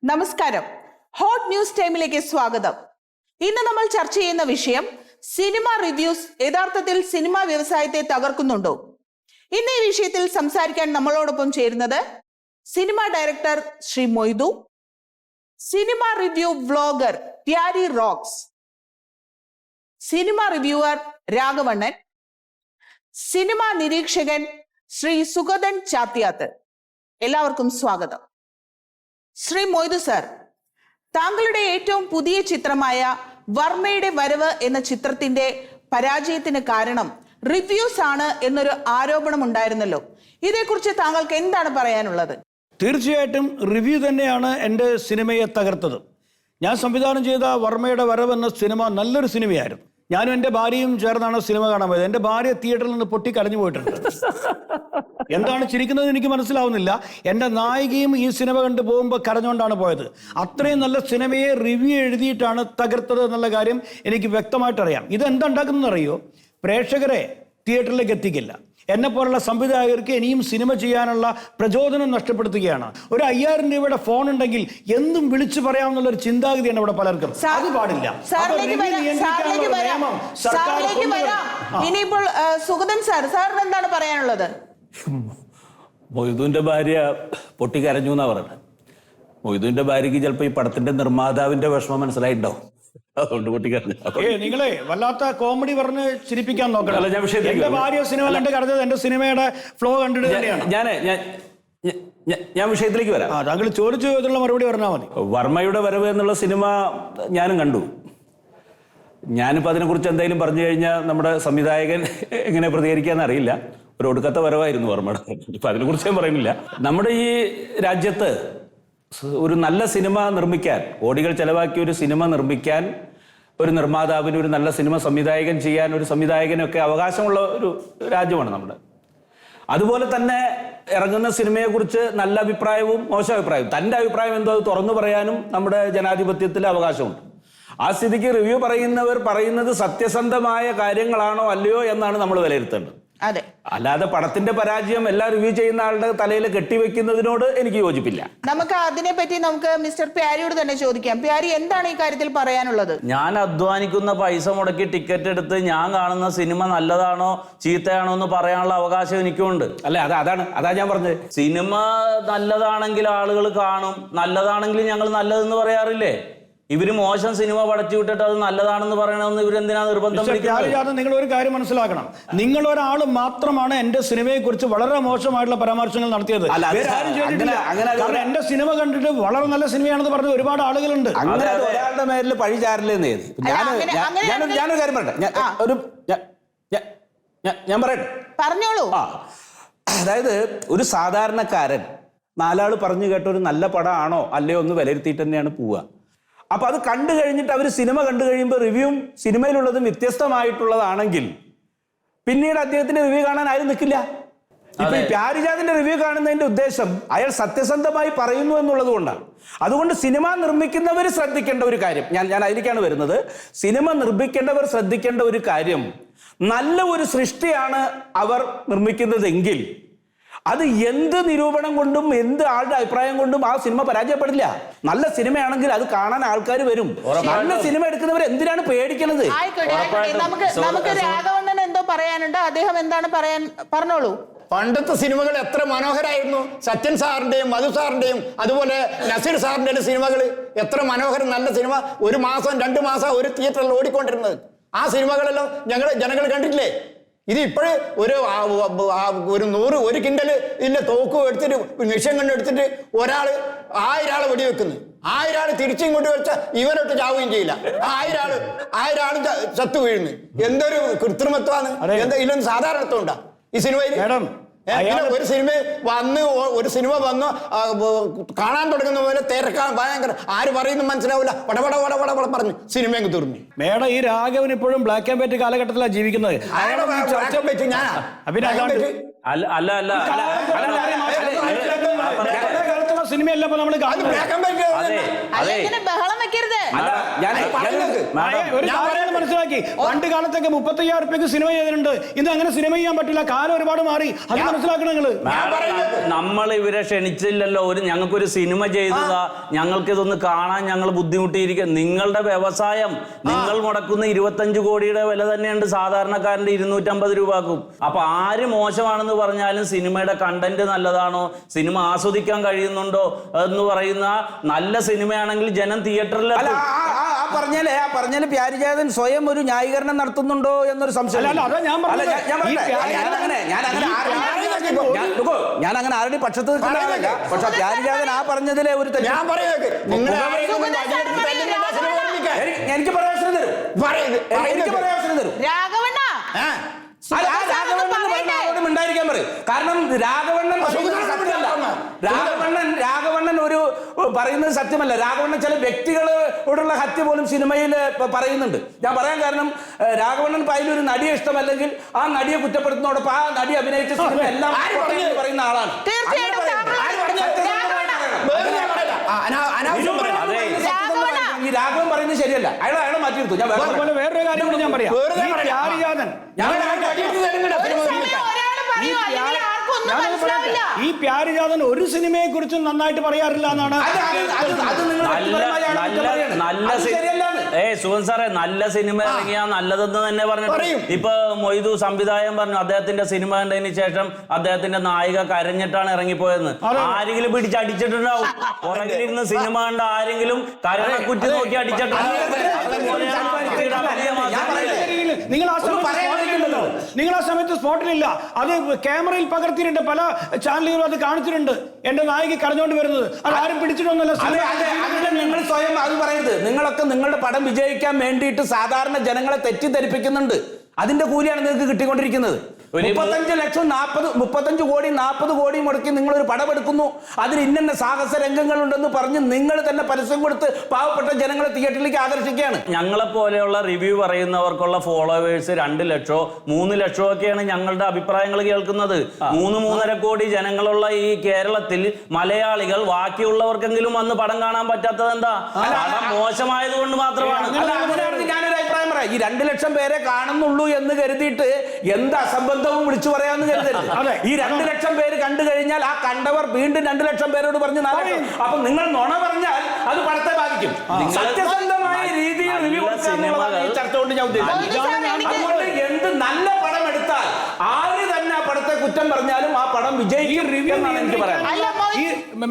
നമസ്കാരം. Hot news ടൈമിലേക്ക് സ്വാഗതം. ഇന്ന് നമ്മൾ ചർച്ച ചെയ്യുന്ന വിഷയം സിനിമ റിവ്യൂസ് യഥാർത്ഥത്തിൽ സിനിമാ വ്യവസായത്തെ തകർക്കുന്നുണ്ടോ? ഇന്ന് ഈ വിഷയത്തിൽ സംസാരിക്കാൻ നമ്മളോടൊപ്പം ചേരുന്നത് cinema director Shri Moidu, cinema review vlogger Pyari Rocks, cinema reviewer Raghavannan, cinema നിരീക്ഷകൻ ശ്രീ സുഗതൻ ചാത്യാത്ത്. എല്ലാവർക്കും സ്വാഗതം. ശ്രീ മൊയ്തു സർ, താങ്കളുടെ ഏറ്റവും പുതിയ ചിത്രമായ വർമ്മയുടെ വരവ് എന്ന ചിത്രത്തിന്റെ പരാജയത്തിന് കാരണം റിവ്യൂസ് ആണ് എന്നൊരു ആരോപണം ഉണ്ടായിരുന്നല്ലോ. ഇതേക്കുറിച്ച് താങ്കൾക്ക് എന്താണ് പറയാനുള്ളത്? തീർച്ചയായിട്ടും റിവ്യൂ തന്നെയാണ് എൻ്റെ സിനിമയെ തകർത്തത്. ഞാൻ സംവിധാനം ചെയ്ത വർമ്മയുടെ വരവ് എന്ന സിനിമ നല്ലൊരു സിനിമയായിരുന്നു. ഞാനും എൻ്റെ ഭാര്യയും ചേർന്നാണ് സിനിമ കാണാൻ പോയത്. എൻ്റെ ഭാര്യ തിയേറ്ററിൽ നിന്ന് പൊട്ടി കരഞ്ഞു പോയിട്ടുണ്ട്. എന്താണ് ചിരിക്കുന്നത് എനിക്ക് മനസ്സിലാവുന്നില്ല. എൻ്റെ നായികയും ഈ സിനിമ കണ്ട് പോകുമ്പോൾ കരഞ്ഞുകൊണ്ടാണ് പോയത്. അത്രയും നല്ല സിനിമയെ റിവ്യൂ എഴുതിയിട്ടാണ് തകർത്തത് എന്നുള്ള കാര്യം എനിക്ക് വ്യക്തമായിട്ടറിയാം. ഇതെന്തുണ്ടാക്കുന്നതെന്ന് അറിയോ? പ്രേക്ഷകരെ തിയേറ്ററിലേക്ക് എത്തിക്കില്ല. എന്നെ പോലുള്ള സംവിധായകർക്ക് ഇനിയും സിനിമ ചെയ്യാനുള്ള പ്രചോദനം നഷ്ടപ്പെടുത്തുകയാണ്. ഒരു 5000 രൂപയുടെ ഫോൺ ഉണ്ടെങ്കിൽ എന്തും വിളിച്ചു പറയാമെന്നുള്ള ഒരു ചിന്താഗതിയാണ് ഇവിടെ പലർക്കും. അത് പാടില്ല. ഇനിയിപ്പോൾ സുഗതൻ സാർ, സാറിന് എന്താണ് പറയാനുള്ളത്? മൊയ്തുവിന്റെ ഭാര്യ പൊട്ടിക്കരഞ്ഞു എന്നാ പറഞ്ഞത്. മൊയ്തുവിന്റെ ഭാര്യക്ക് ചിലപ്പോ ഈ പടത്തിന്റെ നിർമ്മാതാവിന്റെ വിഷമം മനസ്സിലായിണ്ടാവും, അതുകൊണ്ട് പൊട്ടിക്കരഞ്ഞു. നിങ്ങളെ വല്ലാത്ത കോമഡി പറഞ്ഞ് ചിരിപ്പിക്കാൻ നോക്കണം. അല്ല, ഞാൻ വിഷയത്തിലേക്ക് എന്റെ ഭാര്യ സിനിമ കണ്ട് കരഞ്ഞത് എന്റെ സിനിമയുടെ ഫ്ലോ കണ്ടിട്ട് തന്നെയാണ്. ഞാൻ വിഷയത്തിലേക്ക് വരാം. താങ്കൾ ചോദിച്ചു ഇതിനുള്ള മറുപടി പറഞ്ഞാൽ മതി. വർമ്മയുടെ വരവ് എന്നുള്ള സിനിമ ഞാനും കണ്ടു. ഞാനിപ്പോൾ അതിനെക്കുറിച്ച് എന്തെങ്കിലും പറഞ്ഞു കഴിഞ്ഞാൽ നമ്മുടെ സംവിധായകൻ എങ്ങനെ പ്രതികരിക്കാന്ന് അറിയില്ല. ഒരു ഒടുക്കത്തെ വരവായിരുന്നു വർമ്മയുടെ. ഇപ്പം അതിനെക്കുറിച്ച് ഞാൻ പറയുന്നില്ല. നമ്മുടെ ഈ രാജ്യത്ത് ഒരു നല്ല സിനിമ നിർമ്മിക്കാൻ, കോടികൾ ചെലവാക്കി ഒരു സിനിമ നിർമ്മിക്കാൻ ഒരു നിർമ്മാതാവിന്, ഒരു നല്ല സിനിമ സംവിധായകൻ ചെയ്യാൻ ഒരു സംവിധായകനൊക്കെ അവകാശമുള്ള ഒരു രാജ്യമാണ് നമ്മുടെ. അതുപോലെ തന്നെ ഇറങ്ങുന്ന സിനിമയെക്കുറിച്ച് നല്ല അഭിപ്രായവും മോശം അഭിപ്രായവും, തൻ്റെ അഭിപ്രായം എന്തോ അത് തുറന്നു പറയാനും നമ്മുടെ ജനാധിപത്യത്തിൽ അവകാശമുണ്ട്. ആ സ്ഥിതിക്ക് റിവ്യൂ പറയുന്നവർ പറയുന്നത് സത്യസന്ധമായ കാര്യങ്ങളാണോ അല്ലയോ എന്നാണ് നമ്മൾ വിലയിരുത്തേണ്ടത്. അതെ, അല്ലാതെ പടത്തിന്റെ പരാജയം എല്ലാം റിവ്യൂ ചെയ്യുന്ന ആളുടെ തലയിൽ കെട്ടിവെക്കുന്നതിനോട് എനിക്ക് യോജിപ്പില്ല. നമുക്ക് അതിനെപ്പറ്റി മിസ്റ്റർ പ്യാരിയോട് തന്നെ ചോദിക്കാം. പ്യാരി, എന്താണ് ഈ കാര്യത്തിൽ പറയാനുള്ളത്? ഞാൻ അധ്വാനിക്കുന്ന പൈസ മുടക്കി ടിക്കറ്റ് എടുത്ത് ഞാൻ കാണുന്ന സിനിമ നല്ലതാണോ ചീത്തയാണോ എന്ന് പറയാനുള്ള അവകാശം എനിക്കുണ്ട്. അല്ല, അതാ ഞാൻ പറഞ്ഞത്. സിനിമ നല്ലതാണെങ്കിൽ ആളുകൾ കാണും, നല്ലതാണെങ്കിൽ ഞങ്ങൾ നല്ലതെന്ന് പറയാറില്ലേ? ഇവര് മോശം സിനിമ പടച്ചു വിട്ടിട്ട് അത് നല്ലതാണെന്ന് പറയണമെന്ന് ഇവരെന്തിനാ നിർബന്ധം? നിങ്ങൾ ഒരു കാര്യം മനസ്സിലാക്കണം. നിങ്ങൾ ഒരാൾ മാത്രമാണ് എന്റെ സിനിമയെ കുറിച്ച് വളരെ മോശമായിട്ടുള്ള പരാമർശങ്ങൾ നടത്തിയത്. എന്റെ സിനിമ കണ്ടിട്ട് വളരെ നല്ല സിനിമയാണെന്ന് പറഞ്ഞ ഒരുപാട് ആളുകളുണ്ട്. അങ്ങനെ ഒരാളുടെ മേലിൽ പഴി ചാരില്ലെന്ന് ഞാനൊരു കാര്യം പറയട്ടെ. ഞാൻ പറയട്ടെ, പറഞ്ഞോളൂ. അതായത് ഒരു സാധാരണക്കാരൻ നാലാള് പറഞ്ഞു കേട്ട ഒരു നല്ല പടമാണോ അല്ലയോ ഒന്ന് വിലയിരുത്തിയിട്ട് തന്നെയാണ് പോവുക. അപ്പൊ അത് കണ്ടു കഴിഞ്ഞിട്ട് അവർ സിനിമ കണ്ടു കഴിയുമ്പോൾ റിവ്യൂവും സിനിമയിലുള്ളതും വ്യത്യസ്തമായിട്ടുള്ളതാണെങ്കിൽ പിന്നീട് അദ്ദേഹത്തിന്റെ റിവ്യൂ കാണാൻ ആരും നിൽക്കില്ല. ഇപ്പൊ ഈ പ്യാരിജാതിന്റെ റിവ്യൂ കാണുന്നതിന്റെ ഉദ്ദേശം അയാൾ സത്യസന്ധമായി പറയുന്നു എന്നുള്ളത് കൊണ്ടാണ്. അതുകൊണ്ട് സിനിമ നിർമ്മിക്കുന്നവർ ശ്രദ്ധിക്കേണ്ട ഒരു കാര്യം, ഞാൻ അതിലേക്കാണ് വരുന്നത്. സിനിമ നിർമ്മിക്കേണ്ടവർ ശ്രദ്ധിക്കേണ്ട ഒരു കാര്യം, നല്ല ഒരു സൃഷ്ടിയാണ് അവർ നിർമ്മിക്കുന്നതെങ്കിൽ അത് എന്ത് നിരൂപണം കൊണ്ടും എന്ത് ആളുടെ അഭിപ്രായം കൊണ്ടും ആ സിനിമ പരാജയപ്പെടില്ല. നല്ല സിനിമയാണെങ്കിൽ അത് കാണാൻ ആൾക്കാർ വരും. നല്ല സിനിമ എടുക്കുന്നവർ എന്തിനാണ് പേടിക്കുന്നത്? നമുക്ക് രാഘവണ്ണൻ എന്തോ പറയാനുണ്ട്. അദ്ദേഹം എന്താണ് പറഞ്ഞോളൂ. പണ്ടത്തെ സിനിമകൾ എത്ര മനോഹരായിരുന്നു. സത്യൻ സാറിന്റെയും മധു സാറിന്റെയും അതുപോലെ നസീർ സാറിന്റെയും സിനിമകൾ എത്ര മനോഹരം. നല്ല സിനിമ 1 മാസം 2 മാസം ഒരു തിയേറ്ററിൽ ഓടിക്കൊണ്ടിരുന്നത്. ആ സിനിമകളെല്ലാം ജനങ്ങൾ കണ്ടിട്ടില്ലേ? ഇത് ഇപ്പോഴും ഒരു 100 കിൻഡല് ഇല്ല തോക്ക് എടുത്തിട്ട് നിമിഷം കണ്ട് എടുത്തിട്ട് 1000 ആള് വെടിവെക്കുന്നു. 1000 ആള് തിരിച്ചിങ്ങോട്ട് വെച്ചാൽ ഇവരൊട്ട് ചാവുകയും ചെയ്യില്ല. 1000 ആള് ചത്തു വീഴുന്നു. എന്തൊരു കൃത്രിമത്വമാണ്. ഇതിലൊന്നും സാധാരണത്വം ഉണ്ടാ ഈ സിനിമയിൽ? ഒരു സിനിമ വന്ന് കാണാൻ തുടങ്ങുന്ന പോലെ തിരക്കാൻ ഭയങ്കര, ആര് പറയുന്നു മനസ്സിലാവില്ല, പടപട പറഞ്ഞു സിനിമ തീർന്നു. മേഡം, ഈ രാഘവൻ ഇപ്പോഴും ബ്ലാക്ക് ആൻഡ് വൈറ്റ് കാലഘട്ടത്തിലാണ് ജീവിക്കുന്നത്. സിനിമയല്ല നമ്മൾ ബഹളം വെക്കരുത്. അല്ല, ഒരു കാര്യം മനസ്സിലാക്കി, പണ്ട് കാലത്തൊക്കെ 35,000 റുപ്യക്ക് സിനിമ ചെയ്തിട്ടുണ്ട്. ഇന്ന് അങ്ങനെ സിനിമ ചെയ്യാൻ പറ്റില്ല, കാലം ഒരുപാട് മാറി. അത് മനസ്സിലാക്കണം നിങ്ങള്. നമ്മൾ ഇവരെ ക്ഷണിച്ചില്ലല്ലോ, ഞങ്ങൾക്കൊരു സിനിമ ചെയ്തതാ, ഞങ്ങൾക്ക് ഇതൊന്ന് കാണാൻ ഞങ്ങൾ ബുദ്ധിമുട്ടിയിരിക്കുക. നിങ്ങളുടെ വ്യവസായം, നിങ്ങൾ മുടക്കുന്ന 25 കോടിയുടെ വില തന്നെയുണ്ട് സാധാരണക്കാരന്റെ 250 രൂപക്കും. അപ്പൊ ആര് മോശമാണെന്ന് പറഞ്ഞാലും സിനിമയുടെ കണ്ടന്റ് നല്ലതാണോ, സിനിമ ആസ്വദിക്കാൻ കഴിയുന്നുണ്ടോ എന്ന് പറയുന്ന നല്ല സിനിമയാണെങ്കിൽ ജനം തിയേറ്ററിൽ പറഞ്ഞാല് പ്യാരിജാതൻ സ്വയം ഒരു ന്യായീകരണം നടത്തുന്നുണ്ടോ എന്നൊരു സംശയം. ഞാൻ അങ്ങനെ ആരുടെ പക്ഷത്ത് നിൽക്കുന്നതല്ല. പക്ഷെ പ്യാരിജാതൻ ആ പറഞ്ഞതിലെ ഒരു എനിക്ക് പറയാൻ അവസരം തരും. എനിക്ക് പറയാൻ അവസരം തരും. ഉണ്ടായിരിക്കാൻ പറയും. കാരണം രാഘവണ്ണൻ ഒരു പറയുന്നത് സത്യമല്ല. രാഘവണ്ണൻ ചില വ്യക്തികളോടുള്ള ഹത്യ പോലും സിനിമയിൽ പറയുന്നുണ്ട്. ഞാൻ പറയാൻ കാരണം, രാഘവണ്ണൻ അതിലൊരു നടിയെ ഇഷ്ടമല്ലെങ്കിൽ ആ നടിയെ കുറ്റപ്പെടുത്തുന്നതോടൊപ്പം ആ നടി അഭിനയിച്ച സിനിമ എല്ലാം പറയുന്ന ആളാണ്. ഈ രാഘവൻ പറയുന്നത് ശരിയല്ല. അയാളെ മാറ്റി നിർത്തും. ഞാൻ വേറൊരു കാര്യം കൂടി ഞാൻ പറയാം. ഈ പ്യാരിജാതൻ ഒരു സിനിമയെ കുറിച്ചും നന്നായിട്ട് പറയാറില്ല എന്നാണ്. സുഖൻ സാറേ, നല്ല സിനിമ ഇറങ്ങിയാ നല്ലതെന്ന് തന്നെ പറഞ്ഞു. ഇപ്പൊ മൊയ്തു സംവിധായകൻ പറഞ്ഞു അദ്ദേഹത്തിന്റെ സിനിമ കണ്ടതിന് ശേഷം അദ്ദേഹത്തിന്റെ നായിക കരഞ്ഞിട്ടാണ് ഇറങ്ങിപ്പോയെന്ന്. ആരെങ്കിലും പിടിച്ചടിച്ചിട്ടുണ്ടാവും. പുറകിലിരുന്ന് സിനിമ കണ്ട ആരെങ്കിലും കരണക്കുറ്റി നോക്കി അടിച്ചിട്ടുണ്ടാവും. നിങ്ങൾ ആ സമയത്ത് സ്പോട്ടിലില്ല. അത് ക്യാമറയിൽ പകർത്തിയിട്ടുണ്ട്, പല ചാനലുകളും അത് കാണിച്ചിട്ടുണ്ട്. എന്റെ നായിക കരഞ്ഞോണ്ട് വരുന്നത് അത് ആരും പിടിച്ചിട്ടൊന്നുമല്ല. നിങ്ങൾ സ്വയം അത് പറയരുത്. നിങ്ങളൊക്കെ നിങ്ങളുടെ പടം വിജയിക്കാൻ വേണ്ടിയിട്ട് സാധാരണ ജനങ്ങളെ തെറ്റിദ്ധരിപ്പിക്കുന്നുണ്ട്. അതിന്റെ കൂലിയാണ് നിങ്ങൾക്ക് കിട്ടിക്കൊണ്ടിരിക്കുന്നത്. 35 ലക്ഷം 35 കോടി 40 കോടി മുടക്കി നിങ്ങൾ ഒരു പടം എടുക്കുന്നു. അതിൽ ഇന്ന സാഹസ രംഗങ്ങളുണ്ടെന്ന് പറഞ്ഞ് നിങ്ങൾ തന്നെ പരസ്യം കൊടുത്ത് പാവപ്പെട്ട ജനങ്ങളെ തിയേറ്ററിലേക്ക് ആകർഷിക്കുകയാണ്. ഞങ്ങളെ പോലെയുള്ള റിവ്യൂ പറയുന്നവർക്കുള്ള ഫോളോവേഴ്സ് 2 ലക്ഷമോ 3 ലക്ഷമോ ഒക്കെയാണ് ഞങ്ങളുടെ അഭിപ്രായങ്ങൾ കേൾക്കുന്നത്. 3-3.5 കോടി ജനങ്ങളുള്ള ഈ കേരളത്തിൽ മലയാളികൾ ബാക്കിയുള്ളവർക്കെങ്കിലും വന്ന് പടം കാണാൻ പറ്റാത്തത് എന്താ? പടം മോശമായത് കൊണ്ട് മാത്രമാണ്. ഞാനൊരു അഭിപ്രായം പറയാം. ഈ 2 ലക്ഷം പേരെ കാണുന്നുള്ളൂ എന്ന് കരുതിയിട്ട് എന്ത് അസംബന്ധവും വിളിച്ചു പറയാമെന്ന് കരുതരുത്. ഈ 2 ലക്ഷം പേര് കണ്ടു കഴിഞ്ഞാൽ ആ കണ്ടവർ വീണ്ടും 2 ലക്ഷം പേരോട് പറഞ്ഞ് അപ്പൊ നിങ്ങൾ നുണ പറഞ്ഞാൽ അത് പടത്തെ ബാധിക്കും. സത്യസന്ധമായ രീതിയിൽ റിവ്യൂ ചർച്ച കൊണ്ട് ഞാൻ ഉദ്ദേശിച്ചു. എന്ത് നല്ല പടം എടുത്താൽ ആര് തന്നെ ആ പടത്തെ കുറ്റം പറഞ്ഞാലും ആ പടം വിജയിക്കും. എനിക്ക് പറയാം.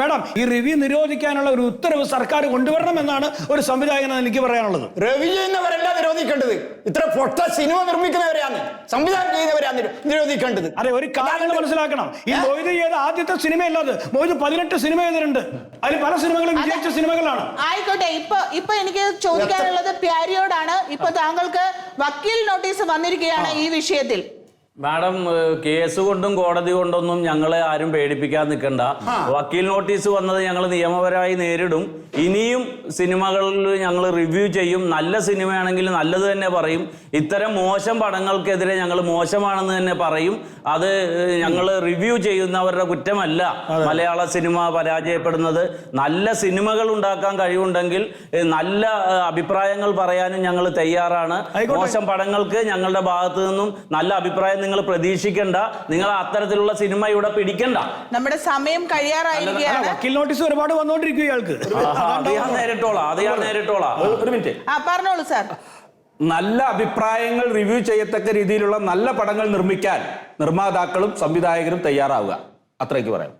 മേഡം, ഈ റിവ്യൂ നിരോധിക്കാനുള്ള ഒരു ഉത്തരവ് സർക്കാർ കൊണ്ടുവരണം എന്നാണ് ഒരു സംവിധായകൻ എനിക്ക് പറയാനുള്ളത്. റിവ്യൂ ചെയ്യുന്നവരല്ല നിരോധിക്കേണ്ടത്. ഇത്ര പൊട്ട സിനിമ നിർമ്മിക്കുന്നവരെയാണ്, സംവിധാനം ചെയ്യുന്നവരെയാണ് നിരോധിക്കേണ്ടത്. അതെ, ഒരു കാര്യം മനസ്സിലാക്കണം. ഈ മൊയ്ത് ചെയ്ത ആദ്യത്തെ സിനിമയല്ലാതെ മൊയ്ത് 18 സിനിമ ചെയ്തിട്ടുണ്ട്. അതിൽ പല സിനിമകളും വിജയിച്ച സിനിമകളാണ്. ആയിക്കോട്ടെ. ഇപ്പൊ എനിക്ക് ചോദിക്കാനുള്ളത് പ്യാരിയോടാണ്. ഇപ്പൊ താങ്കൾക്ക് വക്കീൽ നോട്ടീസ് വന്നിരിക്കുകയാണ് ഈ വിഷയത്തിൽ. മാഡം, കേസ് കൊണ്ടും കോടതി കൊണ്ടൊന്നും ഞങ്ങളെ ആരും പേടിപ്പിക്കാൻ നിൽക്കണ്ട. വക്കീൽ നോട്ടീസ് വന്നത് ഞങ്ങൾ നിയമപരമായി നേരിടും. ഇനിയും സിനിമകളിൽ ഞങ്ങൾ റിവ്യൂ ചെയ്യും. നല്ല സിനിമയാണെങ്കിൽ നല്ലത് തന്നെ പറയും. ഇത്തരം മോശം പടങ്ങൾക്കെതിരെ ഞങ്ങൾ മോശമാണെന്ന് തന്നെ പറയും. അത് ഞങ്ങൾ റിവ്യൂ ചെയ്യുന്നവരുടെ കുറ്റമല്ല മലയാള സിനിമ പരാജയപ്പെടുന്നത്. നല്ല സിനിമകൾ ഉണ്ടാക്കാൻ കഴിവുണ്ടെങ്കിൽ നല്ല അഭിപ്രായങ്ങൾ പറയാനും ഞങ്ങൾ തയ്യാറാണ്. മോശം പടങ്ങൾക്ക് ഞങ്ങളുടെ ഭാഗത്തു നിന്നും നല്ല അഭിപ്രായം നിങ്ങൾ പ്രതീക്ഷിക്കണ്ട. നിങ്ങൾ അത്തരത്തിലുള്ള സിനിമ ഇവിടെ പിടിക്കണ്ട. നമ്മുടെ സമയം കഴിയാറായിരിക്കുകയാണ്. വക്കീൽ നോട്ടീസ് ഒരുപാട് വന്നുകൊണ്ടിരിക്കും ഇയാൾക്ക്. അത് ഞാൻ നേരിട്ടോളാം. ഒരു മിനിറ്റ് പറഞ്ഞോളൂ സാർ. നല്ല അഭിപ്രായങ്ങൾ റിവ്യൂ ചെയ്യത്തക്ക രീതിയിലുള്ള നല്ല പടങ്ങൾ നിർമ്മിക്കാൻ നിർമ്മാതാക്കളും സംവിധായകരും തയ്യാറാവുക. അത്രയ്ക്ക് പറയാം.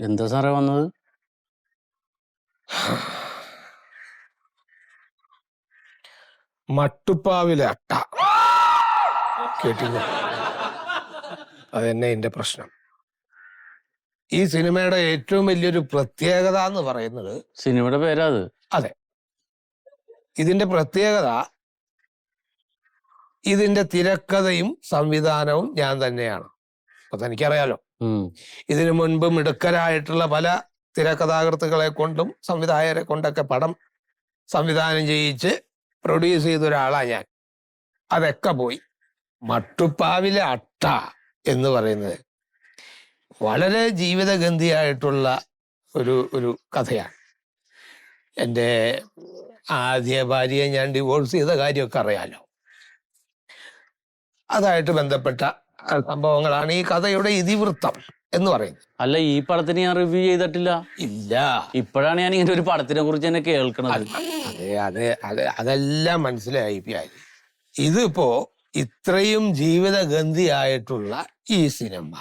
എന്താ സാറേ വന്നത്? മട്ടുപ്പാവിലെ അട്ട കേട്ടില്ല. അതെന്നെ എന്റെ പ്രശ്നം. ഈ സിനിമയുടെ ഏറ്റവും വലിയൊരു പ്രത്യേകത എന്ന് പറയുന്നത്, സിനിമയുടെ പേരാ അത്? അതെ, ഇതിന്റെ പ്രത്യേകത ഇതിന്റെ തിരക്കഥയും സംവിധാനവും ഞാൻ തന്നെയാണ്. അപ്പൊ തനിക്കറിയാലോ, ഇതിനു മുൻപ് മിടുക്കരായിട്ടുള്ള പല തിരക്കഥാകൃത്തുക്കളെ കൊണ്ടും സംവിധായകരെ കൊണ്ടൊക്കെ പടം സംവിധാനം ചെയ്യിച്ച് പ്രൊഡ്യൂസ് ചെയ്ത ഒരാളാണ് ഞാൻ. അതൊക്കെ പോയി. മട്ടുപ്പാവിലെ അട്ട എന്ന് പറയുന്നത് വളരെ ജീവിതഗന്ധിയായിട്ടുള്ള ഒരു കഥയാണ്. എൻ്റെ ആദ്യ ഭാര്യയെ ഞാൻ ഡിവോഴ്സ് ചെയ്ത കാര്യമൊക്കെ അറിയാലോ. അതായിട്ട് ബന്ധപ്പെട്ട സംഭവങ്ങളാണ് ഈ കഥയുടെ ഇതിവൃത്തം എന്ന് പറയുന്നത്. അല്ല, ഈ പടത്തിന് ഞാൻ റിവ്യൂ ചെയ്തിട്ടില്ല. ഇല്ല, ഇപ്പോഴാണ് ഞാൻ ഇങ്ങനെ ഒരു പടത്തിനെ കുറിച്ച് തന്നെ കേൾക്കണത്. അതെല്ലാം മനസ്സിലായി. ഇതിപ്പോ ഇത്രയും ജീവിതഗന്ധിയായിട്ടുള്ള ഈ സിനിമ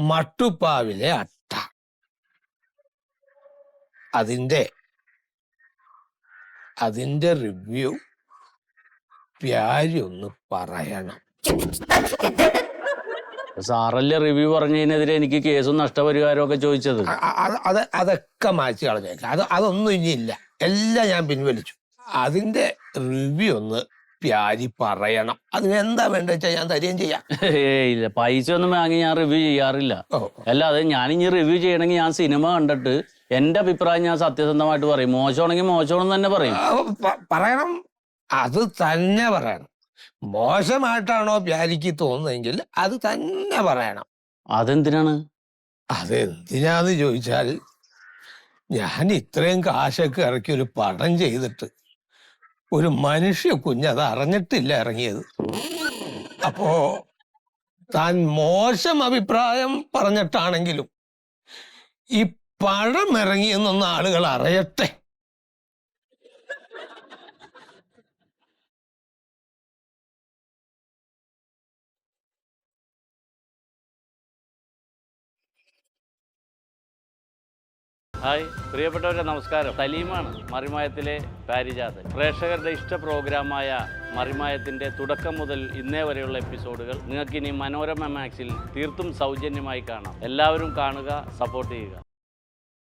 മട്ടുപ്പാവിലെ അട്ട, അതിന്റെ റിവ്യൂ പ്യാരി ഒന്ന് പറയണം. സാറല്ലേ റിവ്യൂ പറഞ്ഞതിനെതിരെ എനിക്ക് കേസും നഷ്ടപരിഹാരവും ഒക്കെ ചോദിച്ചത്? അതൊക്കെ മാറ്റി കളഞ്ഞേക്കാം. അതൊന്നും ഇനിയില്ല, എല്ലാം ഞാൻ പിൻവലിച്ചു. അതിന്റെ റിവ്യൂ ഒന്ന് പ്യാരി പറയണം. അതിനെന്താ വേണ്ട വെച്ചാൽ ഞാൻ തരുകയും ചെയ്യാം. ഇല്ല, പൈസ ഒന്നും വാങ്ങി ഞാൻ റിവ്യൂ ചെയ്യാറില്ല. അല്ലാതെ ഞാനിനി റിവ്യൂ ചെയ്യണമെങ്കിൽ ഞാൻ സിനിമ കണ്ടിട്ട് എന്റെ അഭിപ്രായം ഞാൻ സത്യസന്ധമായിട്ട് പറയും. മോശമാണെങ്കിൽ മോശമാണെന്ന് തന്നെ പറയും. പറയണം, അത് തന്നെ പറയണം. മോശമായിട്ടാണോ പ്യാരിക്ക് തോന്നുന്നതെങ്കിൽ അത് തന്നെ പറയണം. അതെന്തിനാണ്? അതെന്തിനാന്ന് ചോദിച്ചാൽ, ഞാൻ ഇത്രയും കാശൊക്കെ ഇറക്കി ഒരു പടം ചെയ്തിട്ട് ഒരു മനുഷ്യ കുഞ്ഞത് അറിഞ്ഞിട്ടില്ല ഇറങ്ങിയത്. അപ്പോ താൻ മോശം അഭിപ്രായം പറഞ്ഞിട്ടാണെങ്കിലും ഈ പഴം ഇറങ്ങിയെന്നൊന്ന് ആളുകൾ അറിയട്ടെ. ഹായ് പ്രിയപ്പെട്ടവരെ, നമസ്കാരം. സലീമാണ്, മറിമായത്തിലെ പാരിജാതൻ. പ്രേക്ഷകരുടെ ഇഷ്ട പ്രോഗ്രാമായ മറിമായത്തിൻ്റെ തുടക്കം മുതൽ ഇന്നേ വരെയുള്ള എപ്പിസോഡുകൾ നിങ്ങൾക്കിനി മനോരമ മാക്സിൽ തീർത്തും സൗജന്യമായി കാണാം. എല്ലാവരും കാണുക, സപ്പോർട്ട് ചെയ്യുക.